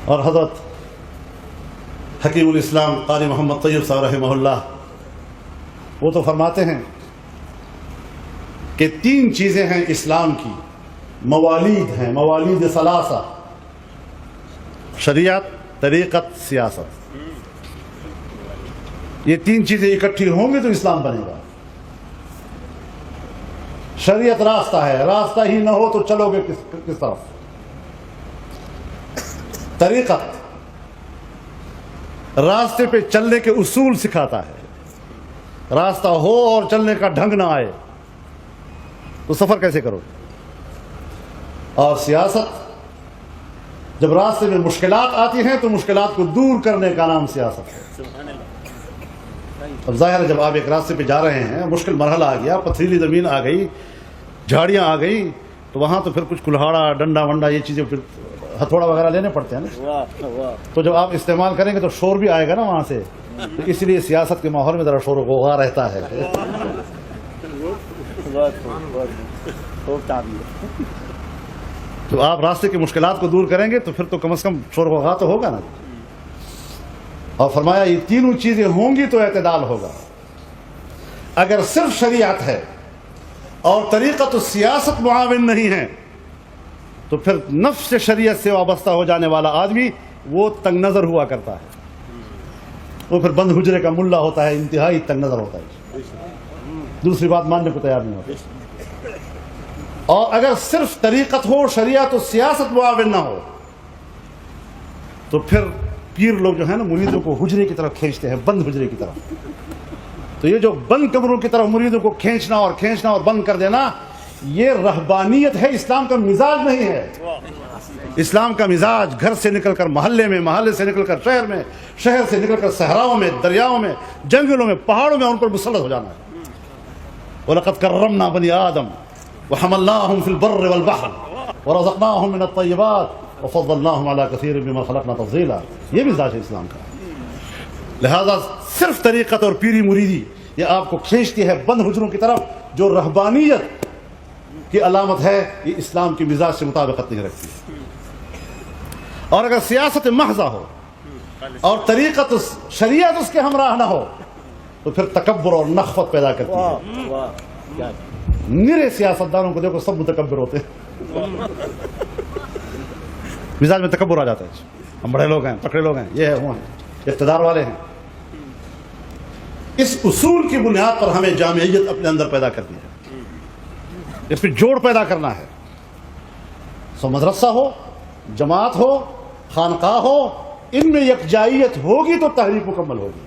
اور حضرت حکیم الاسلام قاری محمد طیب صاحب رحمہ اللہ وہ تو فرماتے ہیں کہ 3 چیزیں ہیں اسلام کی، موالید ہیں، موالید ثلاثہ: شریعت، طریقت، سیاست۔ یہ 3 چیزیں اکٹھی ہوں گی تو اسلام بنے گا۔ شریعت راستہ ہے، راستہ ہی نہ ہو تو چلو گے کس طرف؟ طریقت راستے پہ چلنے کے اصول سکھاتا ہے، راستہ ہو اور چلنے کا ڈھنگ نہ آئے تو سفر کیسے کرو؟ اور سیاست، جب راستے میں مشکلات آتی ہیں تو مشکلات کو دور کرنے کا نام سیاست ہے۔ اب ظاہر ہے جب آپ ایک راستے پہ جا رہے ہیں، مشکل مرحلہ آ گیا، پتھریلی زمین آ گئی، جھاڑیاں آ گئی، تو وہاں تو پھر کچھ کلہاڑا، ڈنڈا ونڈا، یہ چیزیں پھر ہتھوڑا وغیرہ لینے پڑتے ہیں نا۔ تو جب آپ استعمال کریں گے تو شور بھی آئے گا نا وہاں سے، تو اس لیے سیاست کے ماحول میں ذرا شور و غوغا رہتا ہے۔ تو آپ راستے کی مشکلات کو دور کریں گے تو پھر تو کم از کم شور و غوغا تو ہوگا نا۔ اور فرمایا یہ تینوں چیزیں ہوں گی تو اعتدال ہوگا۔ اگر صرف شریعت ہے اور طریقت و سیاست معاون نہیں ہے تو پھر نفس شریعت سے وابستہ ہو جانے والا آدمی وہ تنگ نظر ہوا کرتا ہے، وہ پھر بند حجرے کا ملا ہوتا ہے، انتہائی تنگ نظر ہوتا ہے، دوسری بات ماننے کو تیار نہیں ہوتا۔ اور اگر صرف طریقت ہو، شریعت و سیاست معاون نہ ہو تو پھر پیر لوگ جو ہے نا مریدوں کو حجرے کی طرف کھینچتے ہیں، بند حجرے کی طرف۔ تو یہ جو بند کمروں کی طرف مریدوں کو کھینچنا اور بند کر دینا، یہ رہبانیت ہے، اسلام کا مزاج نہیں ہے۔ اسلام کا مزاج گھر سے نکل کر محلے میں، محلے سے نکل کر شہر میں، شہر سے نکل کر صحراؤں میں، دریاؤں میں، جنگلوں میں، پہاڑوں میں ان پر مسلط ہو جانا ہے۔ وَلَقَدْ كَرَّمْنَا بَنِي آدَمَ وَحَمَلْنَاهُمْ فِي الْبَرِّ وَالْبَحْرِ وَرَزَقْنَاهُمْ مِنَ الطَّيِّبَاتِ وَفَضَّلْنَاهُمْ عَلَىٰ كَثِيرٍ مِّمَّنْ خَلَقْنَا تَفْضِيلًا۔ یہ مزاج ہے اسلام کا۔ لہذا صرف طریقت اور پیری مریدی یہ آپ کو کھینچتی ہے بند حجروں کی طرف، جو رہبانیت کی علامت ہے، یہ اسلام کی مزاج سے مطابقت نہیں رکھتی۔ اور اگر سیاست محضہ ہو اور طریقت شریعت اس کے ہمراہ نہ ہو تو پھر تکبر اور نخوت پیدا کرتی ہے۔ نرے سیاستدانوں کو دیکھو، سب متکبر ہوتے ہیں، مزاج میں تکبر آ جاتا ہے۔ ہم بڑے لوگ ہیں، تکڑے لوگ ہیں، یہ ہے وہ ہیں، اقتدار والے ہیں۔ اس اصول کی بنیاد پر ہمیں جامعیت اپنے اندر پیدا کرنی ہے، اس پہ جوڑ پیدا کرنا ہے۔ سو مدرسہ ہو، جماعت ہو، خانقاہ ہو، ان میں یکجائیت ہوگی تو تحریک مکمل ہوگی۔